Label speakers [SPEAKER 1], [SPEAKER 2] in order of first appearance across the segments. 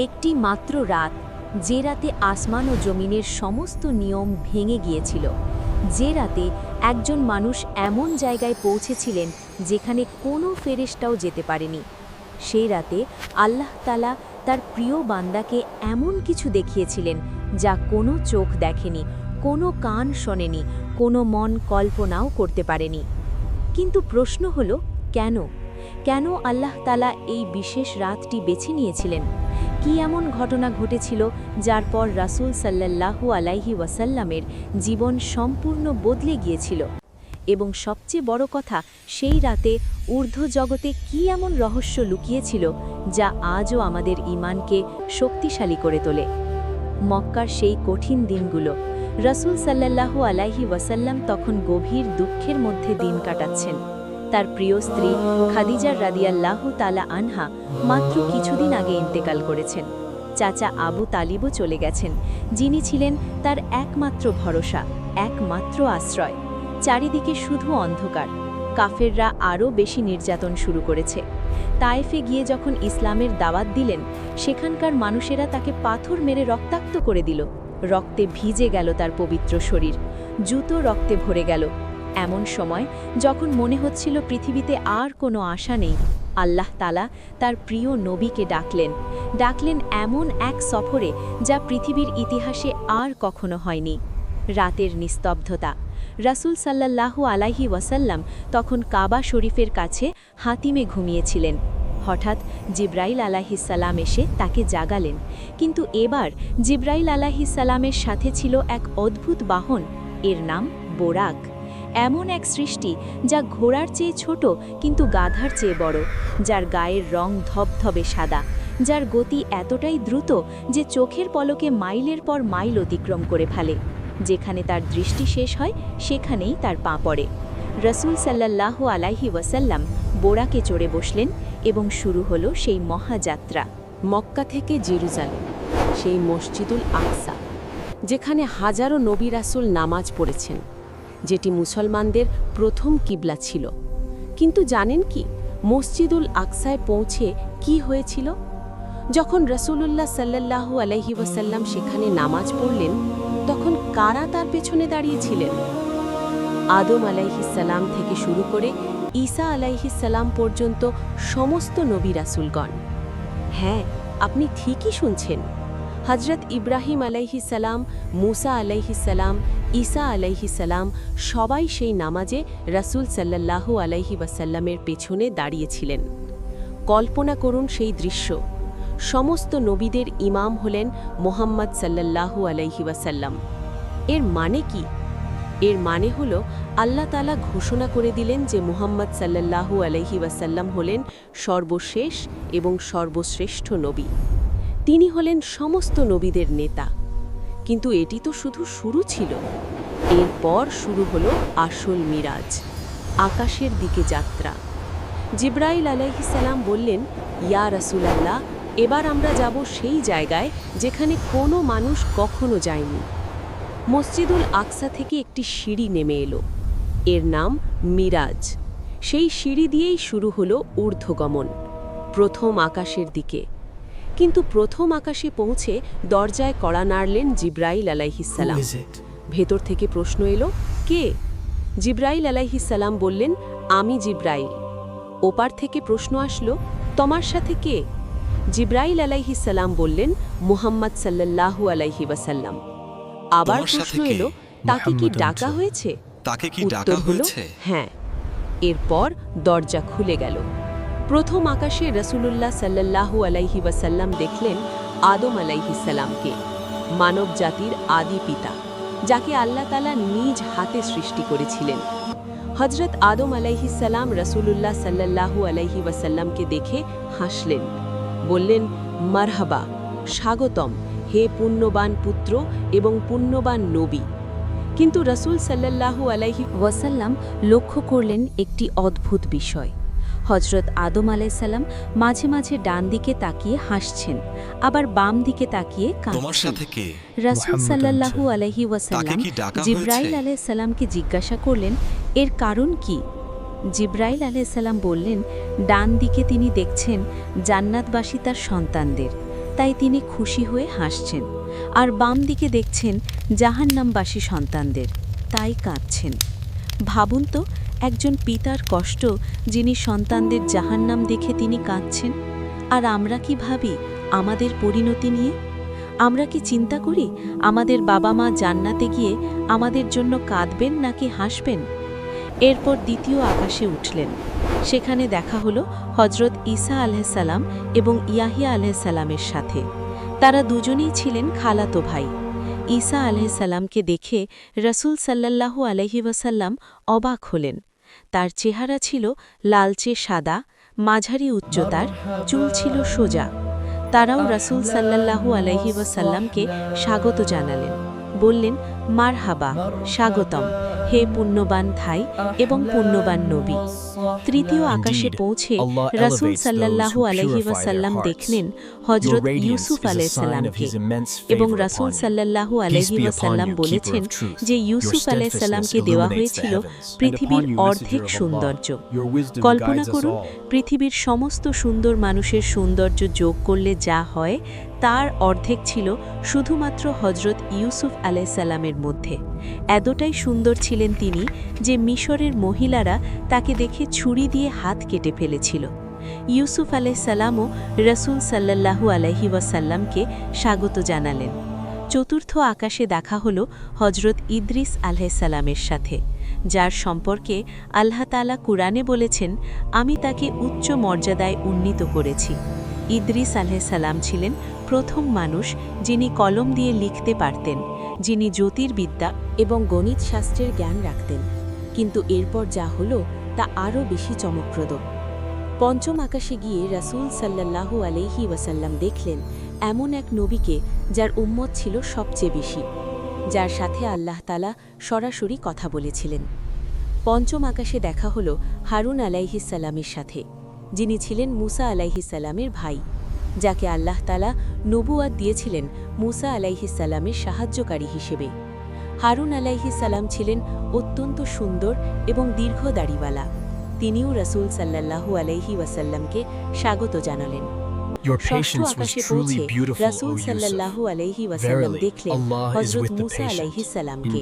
[SPEAKER 1] একটি মাত্র রাত, যে রাতে আসমান ও জমিনের সমস্ত নিয়ম ভেঙে গিয়েছিল, যে রাতে একজন মানুষ এমন জায়গায় পৌঁছেছিলেন যেখানে কোনো ফেরেশতাও যেতে পারেনি। সেই রাতে আল্লাহ তাআলা তার প্রিয় বান্দাকে এমন কিছু দেখিয়েছিলেন যা কোনো চোখ দেখেনি, কোনো কান শোনেনি, কোনো মন কল্পনাও করতে পারেনি। কিন্তু প্রশ্ন হলো, কেন আল্লাহ তাআলা এই বিশেষ রাতটি বেছে নিয়েছিলেন? কি এমন ঘটনা ঘটেছিল যার পর রাসূল সাল্লাল্লাহু আলাইহি ওয়াসাল্লামের জীবন সম্পূর্ণ বদলে গিয়েছিল? এবং সবচেয়ে বড় কথা, সেই রাতে ঊর্ধ্ব জগতে কি এমন রহস্য লুকিয়েছিল যা আজও আমাদের ঈমানকে শক্তিশালী করে তোলে? মক্কার সেই কঠিন দিনগুলো। রাসূল সাল্লাল্লাহু আলাইহি ওয়াসাল্লাম তখন গভীর দুঃখের মধ্যে দিন কাটাচ্ছেন। তার প্রিয় স্ত্রী খাদিজা রাদিয়াল্লাহু তাআলা আনহা মাত্র কিছুদিন আগে ইন্তেকাল করেছেন। চাচা আবু তালিবও চলে গেছেন, যিনি ছিলেন তার একমাত্র ভরসা, একমাত্র আশ্রয়। চারিদিকে শুধু অন্ধকার। কাফেররা আরও বেশি নির্যাতন শুরু করেছে। তায়েফে গিয়ে যখন ইসলামের দাওয়াত দিলেন, সেখানকার মানুষেরা তাকে পাথর মেরে রক্তাক্ত করে দিল। রক্তে ভিজে গেল তার পবিত্র শরীর, জুতো রক্তে ভরে গেল। এমন সময় যখন মনে হচ্ছিল পৃথিবীতে আর কোনো আশা নেই, আল্লাহ তাআলা তার প্রিয় নবীকে ডাকলেন এমন এক সফরে যা পৃথিবীর ইতিহাসে আর কখনো হয়নি। রাতের নিস্তব্ধতা। রাসূল সাল্লাল্লাহু আলাইহি ওয়াসাল্লাম তখন কাবা শরীফের কাছে হাতিমে ঘুমিয়েছিলেন। হঠাৎ জিবরাইল আলাইহিস সালাম এসে তাকে জাগালেন। কিন্তু এবার জিবরাইল আলাইহিস সালামের সাথে ছিল এক অদ্ভুত বাহন, এর নাম বোরাক। এমন এক সৃষ্টি যা ঘোড়ার চেয়ে ছোট কিন্তু গাধার চেয়ে বড়, যার গায়ের রং ধবধবে সাদা, যার গতি এতটাই দ্রুত যে চোখের পলকে মাইলের পর মাইল অতিক্রম করে ফেলে। যেখানে তার দৃষ্টি শেষ হয় সেখানেই তার পা পড়ে। রাসূল সাল্লাল্লাহু আলাইহি ওয়াসাল্লাম বোরাকে চড়ে বসলেন এবং শুরু হলো সেই মহাযাত্রা।
[SPEAKER 2] মক্কা থেকে জেরুজালেম, সেই মসজিদুল আকসা, যেখানে হাজারো নবী রাসূল নামাজ পড়েছেন, যেটি মুসলমানদের প্রথম কিবলা ছিল। কিন্তু জানেন কি, মসজিদুল আকসায় পৌঁছে কি হয়েছিল? যখন রাসূলুল্লাহ সাল্লাল্লাহু আলাইহি ওয়াসাল্লাম সেখানে নামাজ পড়লেন, তখন কারা তার পেছনে দাঁড়িয়েছিলেন? আদম আলাইহিস সালাম থেকে শুরু করে ঈসা আলাইহিস সালাম পর্যন্ত সমস্ত নবী রাসূলগণ। হ্যাঁ, আপনি ঠিকই শুনছেন। হযরত ইব্রাহিম আলাইহিস সালাম, মুসা আলাইহিস সালাম, ঈসা আলাইহিস সালাম সবাই সেই নামাজে রাসূল সাল্লাল্লাহু আলাইহি ওয়াসাল্লামের পেছনে দাঁড়িয়েছিলেন। কল্পনা করুন সেই দৃশ্য। সমস্ত নবীদের ইমাম হলেন মুহাম্মদ সাল্লাল্লাহু আলাইহি ওয়াসাল্লাম। এর মানে কি? এর মানে হলো আল্লাহ তাআলা ঘোষণা করে দিলেন যে মুহাম্মদ সাল্লাল্লাহু আলাইহি ওয়াসাল্লাম হলেন সর্বশেষ এবং সর্বশ্রেষ্ঠ নবী। তিনি হলেন সমস্ত নবীদের নেতা। কিন্তু এটি তো শুধু শুরু ছিল। এরপর শুরু হলো আসল মিরাজ, আকাশের দিকে যাত্রা। জিবরাইল আলাইহিস সালাম বললেন, ইয়া রাসূলাল্লাহ, এবার আমরা যাব সেই জায়গায় যেখানে কোনো মানুষ কখনো যায়নি। মসজিদুল আকসা থেকে একটি সিঁড়ি নেমে এলো, এর নাম মিরাজ। সেই সিঁড়ি দিয়েই শুরু হলো ঊর্ধ্বগমন, প্রথম আকাশের দিকে। কিন্তু প্রথম আকাশে পৌঁছে দরজায় কড়া নাড়লেন জিবরাইল আলাইহিস সালাম। ভেতর থেকে প্রশ্ন এলো, কে? জিবরাইল আলাইহিস সালাম বললেন, আমি জিবরাইল। ওপার থেকে প্রশ্ন আসলো, তোমার সাথে কে? জিবরাইল আলাইহিস সালাম বললেন, মুহাম্মদ সাল্লাল্লাহু আলাইহি ওয়াসাল্লাম। আবার প্রশ্ন এলো, তাকে কি ডাকা হয়েছে? উত্তর হলো, হ্যাঁ। এরপর দরজা খুলে গেল। প্রথম আকাশে রাসূলুল্লাহ সাল্লাল্লাহু আলাইহি ওয়াসাল্লাম দেখলেন আদম আলাইহিস সালামকে, মানব জাতির আদি পিতা, যাকে আল্লাহ তাআলা নিজ হাতে সৃষ্টি করেছিলেন। হযরত আদম আলাইহিস সালাম রাসূলুল্লাহ সাল্লাল্লাহু আলাইহি ওয়াসাল্লামকে দেখে হাসলেন, বললেন, মারহাবা, স্বাগতম হে পুণ্যবান পুত্র এবং পুণ্যবান নবী। কিন্তু রাসূল সাল্লাল্লাহু আলাইহি
[SPEAKER 1] ওয়াসাল্লাম লক্ষ্য করলেন একটি অদ্ভুত বিষয়। হযরত আদম আলাইহিস সালাম মাঝে মাঝে ডান দিকে তাকিয়ে হাসছেন, আবার বাম দিকে তাকিয়ে কাঁদছেন। রাসূল সাল্লাল্লাহু আলাইহি ওয়াসাল্লাম জিবরাইল আলাইহিস সালামকে জিজ্ঞাসা করলেন, এর কারণ কি? জিবরাইল আলাইহিস সালাম বললেন, ডান দিকে তিনি দেখছেন জান্নাতবাসী তার সন্তানদের, তাই তিনি খুশি হয়ে হাসছেন, আর বাম দিকে দেখছেন জাহান্নামবাসী সন্তানদের, তাই কাঁদছেন। ভাবুন তো, একজন পিতার কষ্ট, যিনি সন্তানদের জাহান্নাম দেখে তিনি কাঁদছেন। আর আমরা কি ভাবি আমাদের পরিণতি নিয়ে? আমরা কি চিন্তা করি আমাদের বাবা মা জান্নাতে গিয়ে আমাদের জন্য কাঁদবেন নাকি হাসবেন? এরপর দ্বিতীয় আকাশে উঠলেন। সেখানে দেখা হলো হজরত ঈসা আলাইহিসসালাম এবং ইয়াহিয়া আলাইহিসসালামের সাথে। তারা দুজনেই ছিলেন খালাতো ভাই। ঈসা আলাইহিসসালামকে দেখে রাসূল সাল্লাল্লাহু আলাইহি ওয়াসাল্লাম অবাক হলেন। তার চেহারা ছিল লালচে সাদা, মাঝারি উচ্চতার, চুল ছিল সোজা। তারাও রাসূল সাল্লাল্লাহু আলাইহি ওয়াসাল্লামকে স্বাগত জানালেন, বললেন, মারহাবা, স্বাগতম, হে পুণ্যবান ভাই এবং পুণ্যবান নবী। তৃতীয় আকাশে পৌঁছে রাসূল সাল্লাল্লাহু আলাইহি ওয়াসাল্লাম দেখলেন হযরত ইউসুফ আলাইহিসসালামকে, এবং রাসূল সাল্লাল্লাহু আলাইহি ওয়াসাল্লাম বলেছেন যে ইউসুফ আলাইহিসসালামকে দেওয়া হয়েছিল পৃথিবীর অর্ধেক সৌন্দর্য। কল্পনা করুন, পৃথিবীর সমস্ত সুন্দর মানুষের সৌন্দর্য যোগ করলে যা হয় তার অর্ধেক ছিল শুধুমাত্র হযরত ইউসুফ আলাইহিসসালামের মধ্যে। এতটাই সুন্দর ছিলেন তিনি যে মিশরের মহিলারা তাকে দেখে ছুরি দিয়ে হাত কেটে ফেলেছিল। ইউসুফ আলাইহিসসালামও রাসূল সাল্লাল্লাহু আলাইহি ওয়াসাল্লামকে স্বাগত জানালেন। চতুর্থ আকাশে দেখা হলো হযরত ইদ্রিস আলাইহিসসালামের সাথে, যার সম্পর্কে আল্লাহ তাআলা কুরআনে বলেছেন, আমি তাকে উচ্চ মর্যাদায় উন্নীত করেছি। ইদ্রিস আলাইহিসসালাম ছিলেন প্রথম মানুষ যিনি কলম দিয়ে লিখতে পারতেন, যিনি জ্যোতির্বিদ্যা এবং গণিত শাস্ত্রের জ্ঞান রাখতেন। কিন্তু এরপর যা হলো তা আরও বেশি চমকপ্রদ। পঞ্চম আকাশে গিয়ে রাসূল সাল্লাল্লাহু আলাইহি ওয়াসাল্লাম দেখলেন এমন এক নবীকে যার উম্মত ছিল সবচেয়ে বেশি, যার সাথে আল্লাহ তাআলা সরাসরি কথা বলেছিলেন। পঞ্চম আকাশে দেখা হলো হারুন আলাইহিসসালামের সাথে, যিনি ছিলেন মুসা আলাইহিসসালামের ভাই, যাকে আল্লাহ তাআলা নবুয়াত দিয়েছিলেন মুসা আলাইহিসসালামের সাহায্যকারী হিসেবে। হারুন আলাইহিসসালাম ছিলেন অত্যন্ত সুন্দর এবং দীর্ঘ দাড়িওয়ালা। তিনিও রাসূল সাল্লাল্লাহু আলাইহি ওয়াসাল্লামকে স্বাগত জানালেন। ষষ্ঠ আকাশে পৌঁছে রাসূল সাল্লাল্লাহু আলাইহি ওয়াসাল্লাম দেখলেন হযরত মুসা আলাইহিসসালামকে,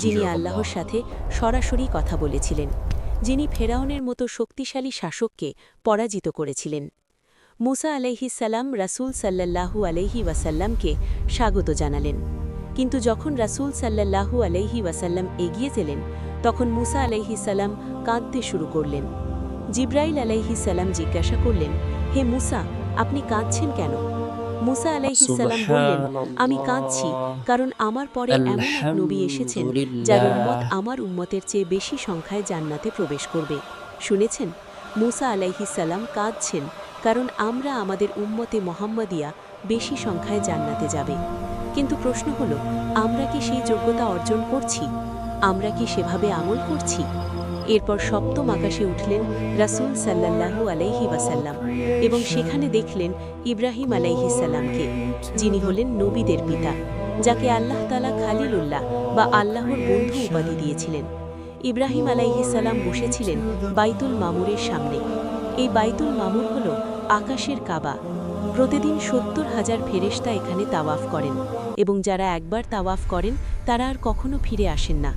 [SPEAKER 1] যিনি আল্লাহর সাথে সরাসরি কথা বলেছিলেন, যিনি ফেরাউনের মতো শক্তিশালী শাসককে পরাজিত করেছিলেন। মুসা আলাইহিসসালাম রাসূল সাল্লাল্লাহু আলাইহি ওয়াসাল্লামকে স্বাগত জানালেন। কিন্তু যখন রাসূল সাল্লাল্লাহু আলাইহি ওয়াসাল্লাম এগিয়ে গেলেন, তখন মুসা আলাইহিসসালাম কাঁদতে শুরু করলেন। জিবরাইল আলাইহিসসালাম জিজ্ঞাসা করলেন, হে মুসা, আপনি কাঁদছেন কেন? মুসা আলাইহিসসালাম বললেন, আমি কাঁদছি কারণ আমার পরে এমন এক নবী এসেছেন যার উম্মত আমার উম্মতের চেয়ে বেশি সংখ্যায় জান্নাতে প্রবেশ করবে। শুনেছেন, মুসা আলাইহিসসালাম কাঁদছেন কারণ আমরা আমাদের উম্মতে মুহাম্মাদিয়া বেশি সংখ্যায় জান্নাতে যাবে। কিন্তু প্রশ্ন হলো, আমরা কি সেই যোগ্যতা অর্জন করছি? আমরা কি সেভাবে আমল করছি? এরপর সপ্তম আকাশে উঠলেন রাসূল সাল্লাল্লাহু আলাইহি ওয়াসাল্লাম, এবং সেখানে দেখলেন ইব্রাহিম আলাইহিসসালামকে, যিনি হলেন নবীদের পিতা, যাকে আল্লাহ তাআলা খালিলুল্লাহ বা আল্লাহর বন্ধু উপাধি দিয়েছিলেন। ইব্রাহিম আলাইহিসসালাম বসেছিলেন বাইতুল মামুরের সামনে। এই বাইতুল মামুর হল আকাশের কাবা। প্রতিদিন ৭০,০০০ ফেরেশতা এখানে তাওয়াফ করেন, এবং যারা একবার তাওয়াফ করেন তারা আর কখনো ফিরে আসেন না,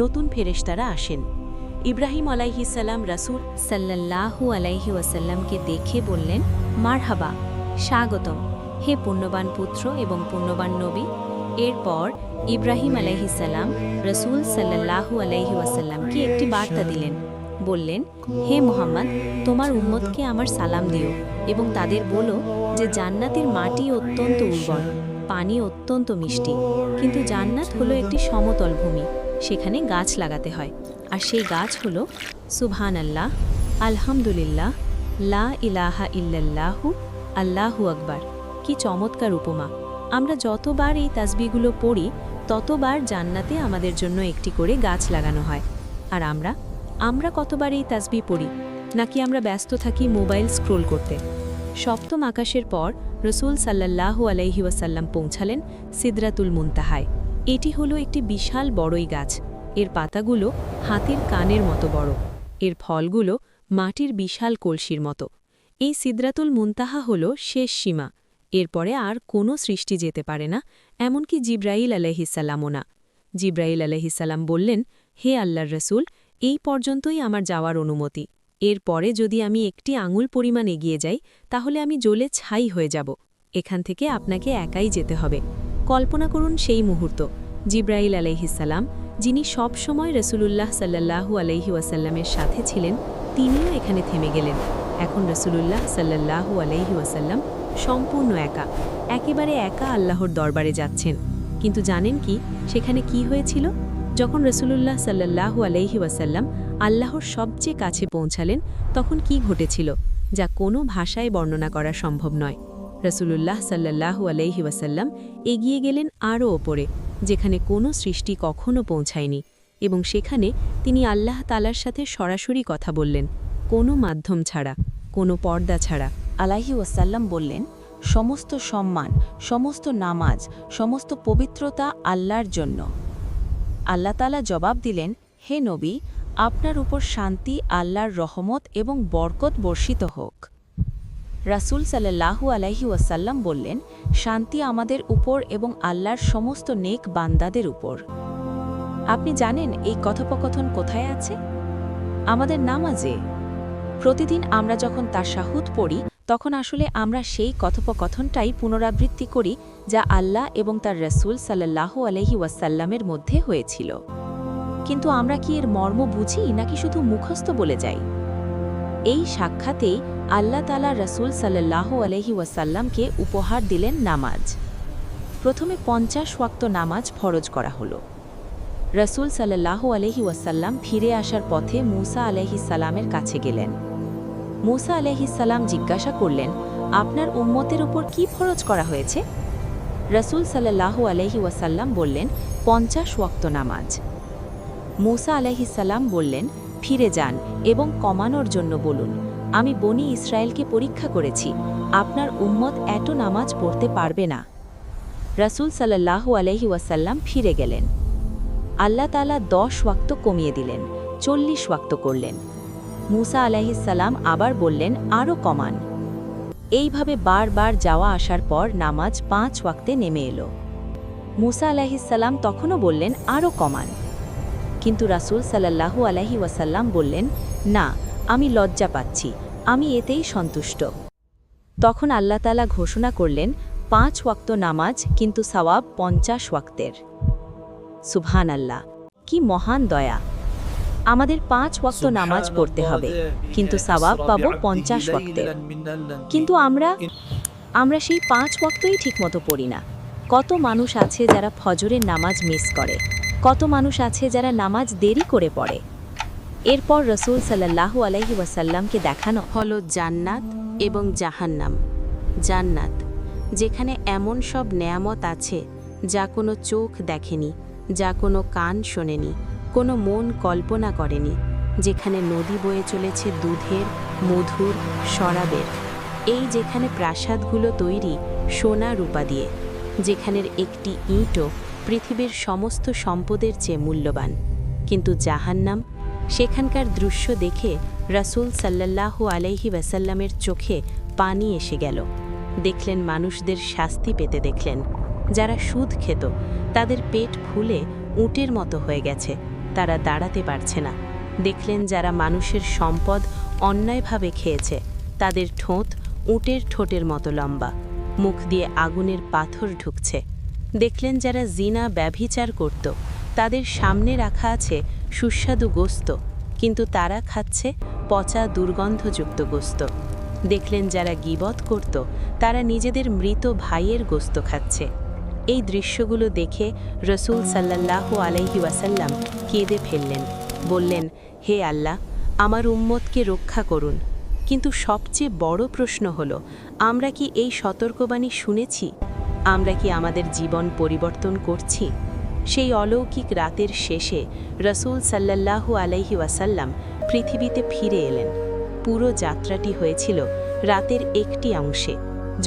[SPEAKER 1] নতুন ফেরেশতারা আসেন। ইব্রাহিম আলাইহিসসালাম রাসূল
[SPEAKER 3] সাল্লাল্লাহু আলাইহি ওয়াসাল্লামকে দেখে বললেন, মারহাবা, স্বাগতম, হে পুণ্যবান পুত্র এবং পুণ্যবান নবী। এরপর ইব্রাহিম আলাইহিসসালাম রাসূল সাল্লাল্লাহু আলাইহি ওয়াসাল্লামকে একটি বার্তা দিলেন, বললেন, হে মুহাম্মদ, তোমার উম্মতকে আমার সালাম দিও এবং তাদের বলো যে জান্নাতের মাটি অত্যন্ত উর্বর, পানি অত্যন্ত মিষ্টি, কিন্তু জান্নাত হলো একটি সমতল ভূমি, সেখানে গাছ লাগাতে হয়, আর সেই গাছ হলো সুবহানাল্লাহ, আলহামদুলিল্লাহ, লা ইলাহা ইল্লাল্লাহু, আল্লাহু আকবার। কি চমৎকার উপমা! আমরা যতবার এই তাসবিহগুলো পড়ি ততবার জান্নাতে আমাদের জন্য একটি করে গাছ লাগানো হয়। আর আমরা কতবার এই তাসবিহ পড়ি? নাকি আমরা ব্যস্ত থাকি মোবাইল স্ক্রোল করতে? সপ্তম আকাশের পর রাসূল সাল্লাল্লাহু আলাইহি ওয়াসাল্লাম পৌঁছালেন সিদরাতুল মুনতাহায়। এটি হলো একটি বিশাল বড়ই গাছ। এর পাতাগুলো হাতির কানের মতো বড়, এর ফলগুলো মাটির বিশাল কলসির মতো। এই সিদরাতুল মুনতাহা হলো শেষ সীমা। এরপরে আর কোনো সৃষ্টি যেতে পারে না, এমনকি জিব্রাইল আলাইহিসসালামও না। জিব্রাইল আলাইহিসসালাম বললেন, হে আল্লাহর রসুল, এই পর্যন্তই আমার যাওয়ার অনুমতি। এরপরে যদি আমি একটি আঙুল পরিমাণ এগিয়ে যাই তাহলে আমি জ্বলে ছাই হয়ে যাব। এখান থেকে আপনাকে একাই যেতে হবে। কল্পনা করুন সেই মুহূর্ত, জিব্রাইল আলাইহিসসালাম, যিনি সব সময় রসুলুল্লাহ সাল্লাল্লাহু আলাইহি ওয়াসাল্লামের সাথে ছিলেন, তিনিও এখানে থেমে গেলেন। এখন রসুলুল্লাহ সাল্লাল্লাহু আলাইহি ওয়াসাল্লাম সম্পূর্ণ একা, একেবারে একা আল্লাহর দরবারে যাচ্ছেন। কিন্তু জানেন কি সেখানে কি হয়েছিল? যখন রসুলুল্লাহ সাল্লাল্লাহু আলাইহি ওয়াসাল্লাম আল্লাহর সবচেয়ে কাছে পৌঁছালেন, তখন কি ঘটেছিল যা কোনো ভাষায় বর্ণনা করা সম্ভব নয়। রসুলুল্লাহ সাল্লাল্লাহু আলাইহি ওয়াসাল্লাম এগিয়ে গেলেন আরও ওপরে, যেখানে কোনো সৃষ্টি কখনো পৌঁছায়নি, এবং সেখানে তিনি আল্লাহ তাআলার সাথে সরাসরি কথা বললেন, কোনো মাধ্যম ছাড়া, কোনো পর্দা ছাড়া।
[SPEAKER 2] আলাইহি ওয়াসাল্লাম বললেন, সমস্ত সম্মান, সমস্ত নামাজ, সমস্ত পবিত্রতা আল্লাহর জন্য। আল্লাহ তাআলা জবাব দিলেন, হে নবী, আপনার উপর শান্তি, আল্লাহর রহমত এবং বরকত বর্ষিত হোক। রাসূল সাল্লাল্লাহু আলাইহি ওয়াসাল্লাম বললেন, শান্তি আমাদের উপর এবং আল্লাহর সমস্ত নেক বান্দাদের উপর। আপনি জানেন এই কথোপকথন কোথায় আছে? আমাদের নামাজে। প্রতিদিন আমরা যখন তাশাহুদ পড়ি তখন আসলে আমরা সেই কথোপকথনটাই পুনরাবৃত্তি করি যা আল্লাহ এবং তার রাসূল সাল্লাল্লাহু আলাইহি ওয়াসাল্লামের মধ্যে হয়েছিল। কিন্তু আমরা কি এর মর্ম বুঝি নাকি শুধু মুখস্থ বলে যাই? এই সাক্ষাতেই আল্লাহ তাআলা রাসূল সাল্লাল্লাহু আলাইহি ওয়াসাল্লামকে উপহার দিলেন নামাজ। প্রথমে 50 ওয়াক্ত নামাজ ফরজ করা হলো। রাসূল সাল্লাল্লাহু আলাইহি ওয়াসাল্লাম ফিরে আসার পথে মূসা আলাইহিস সালামের কাছে গেলেন। মূসা আলাইহিস সালাম জিজ্ঞাসা করলেন, আপনার উম্মতের উপর কি ফরজ করা হয়েছে? রাসূল সাল্লাল্লাহু আলাইহি ওয়াসাল্লাম বললেন, 50 ওয়াক্ত নামাজ। মূসা আলাইহিস সালাম বললেন, ফিরে যান এবং কমানোর জন্য বলুন, আমি বনি ইসরায়েলকে পরীক্ষা করেছি, আপনার উম্মত এত নামাজ পড়তে পারবে না। রাসূল সাল্লাল্লাহু আলাইহি ওয়াসাল্লাম ফিরে গেলেন। আল্লাহ তাআলা 10 ওয়াক্ত কমিয়ে দিলেন, 40 ওয়াক্ত করলেন। মূসা আলাইহিস সালাম আবার বললেন, আরও কমান। এইভাবে বারবার যাওয়া আসার পর নামাজ 5 ওয়াক্তে নেমে এলো। মূসা আলাইহিস সালাম তখনও বললেন, আরও কমান। কিন্তু রাসূল সাল্লাল্লাহু আলাইহি ওয়াসাল্লাম বললেন, না, আমি লজ্জা পাচ্ছি, আমি এতেই সন্তুষ্ট। তখন আল্লাহ তাআলা ঘোষণা করলেন, 5 ওয়াক্ত নামাজ, কিন্তু সওয়াব 50 ওয়াক্তের। সুবহানাল্লাহ, কি মহান দয়া! আমাদের 5 ওয়াক্ত নামাজ পড়তে হবে, কিন্তু সওয়াব পাবো 50 ওয়াক্তের। কিন্তু আমরা সেই 5 ওয়াক্তই ঠিকমতো পড়ি না। কত মানুষ আছে যারা ফজরের নামাজ মিস করে, কত মানুষ আছে যারা নামাজ দেরি করে পড়ে। এরপর রাসূল সাল্লাল্লাহু আলাইহি ওয়াসাল্লামকে দেখানো হলো জান্নাত এবং জাহান্নাম। জান্নাত, যেখানে এমন সব নেয়ামত আছে যা কোনো চোখ দেখেনি, যা কোনো কান শোনেনি, কোনো মন কল্পনা করেনি, যেখানে নদী বয়ে চলেছে দুধের, মধুর, শরাবের। এই যেখানে প্রাসাদগুলো তৈরি সোনা রূপা দিয়ে, যেখানের একটি ইঁটও পৃথিবীর সমস্ত সম্পদের চেয়ে মূল্যবান। কিন্তু জাহান্নাম, সেখানকার দৃশ্য দেখে রাসূল সাল্লাল্লাহু আলাইহি ওয়াসাল্লামের চোখে পানি এসে গেল। দেখলেন মানুষদের শাস্তি পেতে, দেখলেন যারা সুদ খেত তাদের পেট ফুলে উটের মতো হয়ে গেছে, তারা দাঁড়াতে পারছে না। দেখলেন যারা মানুষের সম্পদ অন্যায়ভাবে খেয়েছে তাদের ঠোঁট উটের ঠোঁটের মতো লম্বা, মুখ দিয়ে আগুনের পাথর ঢুকছে। দেখলেন যারা জিনা ব্যভিচার করত তাদের সামনে রাখা আছে সুস্বাদু গোস্ত, কিন্তু তারা খাচ্ছে পচা দুর্গন্ধযুক্ত গোস্ত। দেখলেন যারা গীবত করত তারা নিজেদের মৃত ভাইয়ের গোস্ত খাচ্ছে। এই দৃশ্যগুলো দেখে রাসূল সাল্লাল্লাহু আলাইহি ওয়াসাল্লাম কেঁদে ফেললেন, বললেন, হে আল্লাহ, আমার উম্মতকে রক্ষা করুন। কিন্তু সবচেয়ে বড় প্রশ্ন হলো, আমরা কি এই সতর্কবাণী শুনেছি? আমরা কি আমাদের জীবন পরিবর্তন করছি? সেই অলৌকিক রাতের শেষে রাসূল সাল্লাল্লাহু আলাইহি ওয়াসাল্লাম পৃথিবীতে ফিরে এলেন। পুরো যাত্রাটি হয়েছিল রাতের একটি অংশে।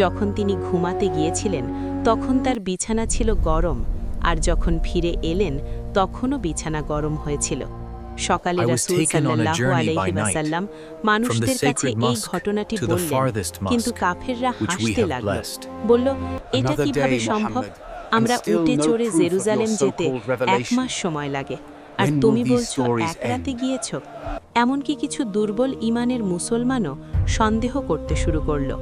[SPEAKER 2] যখন তিনি ঘুমাতে গিয়েছিলেন তখন তার বিছানা ছিল গরম, আর যখন ফিরে এলেন তখনও বিছানা গরম হয়েছিল। সকালে
[SPEAKER 4] I was
[SPEAKER 2] রাসূল
[SPEAKER 4] taken on a
[SPEAKER 2] সাল্লাল্লাহু
[SPEAKER 4] journey
[SPEAKER 2] আলাইহি
[SPEAKER 4] by night
[SPEAKER 2] ওয়াসাল্লাম
[SPEAKER 4] from
[SPEAKER 2] মানুষদের
[SPEAKER 4] the
[SPEAKER 2] কাছে
[SPEAKER 4] sacred
[SPEAKER 2] এই
[SPEAKER 4] mosque
[SPEAKER 2] ঘটনাটি
[SPEAKER 4] to the
[SPEAKER 2] বললেন,
[SPEAKER 4] farthest
[SPEAKER 2] কিন্তু
[SPEAKER 4] mosque,
[SPEAKER 2] কাফেররা
[SPEAKER 4] which we
[SPEAKER 2] হাসতে
[SPEAKER 4] have
[SPEAKER 2] লাগলো,
[SPEAKER 4] blessed.
[SPEAKER 2] বলল, এটা
[SPEAKER 5] Another
[SPEAKER 2] কিভাবে
[SPEAKER 5] day,
[SPEAKER 2] সম্ভব?
[SPEAKER 5] Muhammad,
[SPEAKER 2] আমরা
[SPEAKER 5] and still
[SPEAKER 2] উটে
[SPEAKER 5] no
[SPEAKER 2] চড়ে
[SPEAKER 5] proof of your
[SPEAKER 2] জেরুজালেম যেতে
[SPEAKER 5] so-called
[SPEAKER 2] 1
[SPEAKER 5] revelation.
[SPEAKER 2] মাস সময় লাগে, আর
[SPEAKER 5] When
[SPEAKER 2] তুমি
[SPEAKER 5] will these
[SPEAKER 2] বলছো
[SPEAKER 5] stories
[SPEAKER 2] 1 রাতে
[SPEAKER 5] end?
[SPEAKER 2] গিয়েছ? এমনকি কিছু দুর্বল ঈমানের মুসলমানও সন্দেহ করতে শুরু করলো।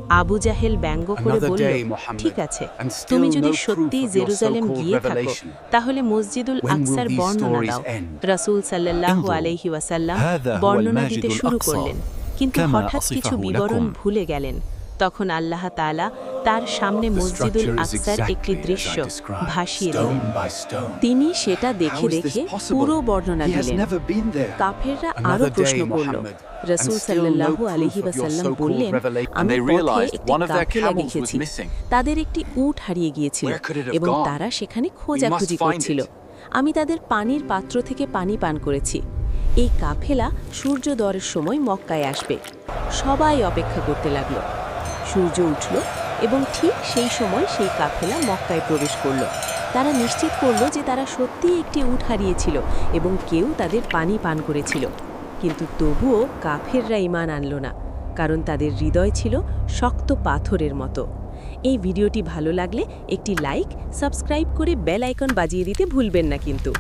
[SPEAKER 2] আবু জাহেল ব্যঙ্গ করে
[SPEAKER 5] Another
[SPEAKER 2] বলল,
[SPEAKER 5] day, Muhammad,
[SPEAKER 2] ঠিক আছে,
[SPEAKER 5] and still
[SPEAKER 2] তুমি যদি
[SPEAKER 5] no proof
[SPEAKER 2] সত্যিই
[SPEAKER 5] of your
[SPEAKER 2] জেরুজালেম
[SPEAKER 5] so-called
[SPEAKER 2] গিয়ে থাকো,
[SPEAKER 5] revelation.
[SPEAKER 2] তাহলে মসজিদুল
[SPEAKER 5] When will
[SPEAKER 2] আকসার
[SPEAKER 5] these
[SPEAKER 2] বর্ণনা
[SPEAKER 5] stories
[SPEAKER 2] দাও।
[SPEAKER 5] end?
[SPEAKER 2] রাসূল সাল্লাল্লাহু
[SPEAKER 6] انظروا،
[SPEAKER 2] আলাইহি ওয়াসাল্লাম
[SPEAKER 6] هذا هو
[SPEAKER 2] বর্ণনা
[SPEAKER 6] المسجد
[SPEAKER 2] দিতে শুরু
[SPEAKER 6] الأقصى
[SPEAKER 2] করলেন, কিন্তু
[SPEAKER 6] كما
[SPEAKER 2] হঠাৎ কিছু
[SPEAKER 6] أصفه
[SPEAKER 2] বিবরণ
[SPEAKER 6] لكم।
[SPEAKER 2] ভুলে গেলেন। তখন আল্লাহ তাআলা তার সামনে
[SPEAKER 5] The
[SPEAKER 2] মসজিদুল
[SPEAKER 5] structure is
[SPEAKER 2] আকসার একটি
[SPEAKER 5] exactly as I
[SPEAKER 2] দৃশ্য
[SPEAKER 5] described,
[SPEAKER 2] ভাসিয়ে দিলেন।
[SPEAKER 5] stone by stone.
[SPEAKER 2] তিনি সেটা দেখে
[SPEAKER 5] How is this
[SPEAKER 2] দেখে
[SPEAKER 5] possible?
[SPEAKER 2] পুরো বর্ণনা
[SPEAKER 5] He has
[SPEAKER 2] দিলেন।
[SPEAKER 5] never been there.
[SPEAKER 2] কাফেররা আরো
[SPEAKER 5] Another
[SPEAKER 2] প্রশ্ন
[SPEAKER 5] day,
[SPEAKER 2] করল।
[SPEAKER 5] Muhammad,
[SPEAKER 2] রাসূল
[SPEAKER 5] and still no
[SPEAKER 2] সাল্লাল্লাহু
[SPEAKER 5] proof
[SPEAKER 2] আলাইহি
[SPEAKER 5] of your
[SPEAKER 2] ওয়াসাল্লাম
[SPEAKER 5] so-called
[SPEAKER 2] বললেন,
[SPEAKER 5] revelation.
[SPEAKER 2] আমি
[SPEAKER 5] And they
[SPEAKER 2] পথে
[SPEAKER 5] realized
[SPEAKER 2] একটি
[SPEAKER 5] one of their
[SPEAKER 2] Kafela
[SPEAKER 5] camels was
[SPEAKER 2] দেখেছি,
[SPEAKER 5] missing.
[SPEAKER 2] তাদের একটি উট হারিয়ে গিয়েছিল
[SPEAKER 5] Where could it have
[SPEAKER 2] এবং
[SPEAKER 5] gone?
[SPEAKER 2] তারা সেখানে
[SPEAKER 5] We
[SPEAKER 2] খোঁজাখুঁজি
[SPEAKER 5] must find
[SPEAKER 2] করছিল।
[SPEAKER 5] it.
[SPEAKER 2] আমি তাদের পানির পাত্র থেকে পানি পান করেছি। এই কাফেলা সূর্যোদয়ের সময় মক্কায় আসবে। সবাই অপেক্ষা করতে লাগলো। সূর্য উঠল এবং ঠিক সেই সময় সেই কাফেলা মক্কায় প্রবেশ করলো। তারা নিশ্চিত করলো যে তারা সত্যিই একটি উট হারিয়েছিল এবং কেউ তাদের পানি পান করেছিল। কিন্তু তবুও কাফেররা ঈমান আনলো না, কারণ তাদের হৃদয় ছিল শক্ত পাথরের মতো। এই ভিডিওটি ভালো লাগলে একটি লাইক, সাবস্ক্রাইব করে বেল আইকন বাজিয়ে দিতে ভুলবেন না কিন্তু।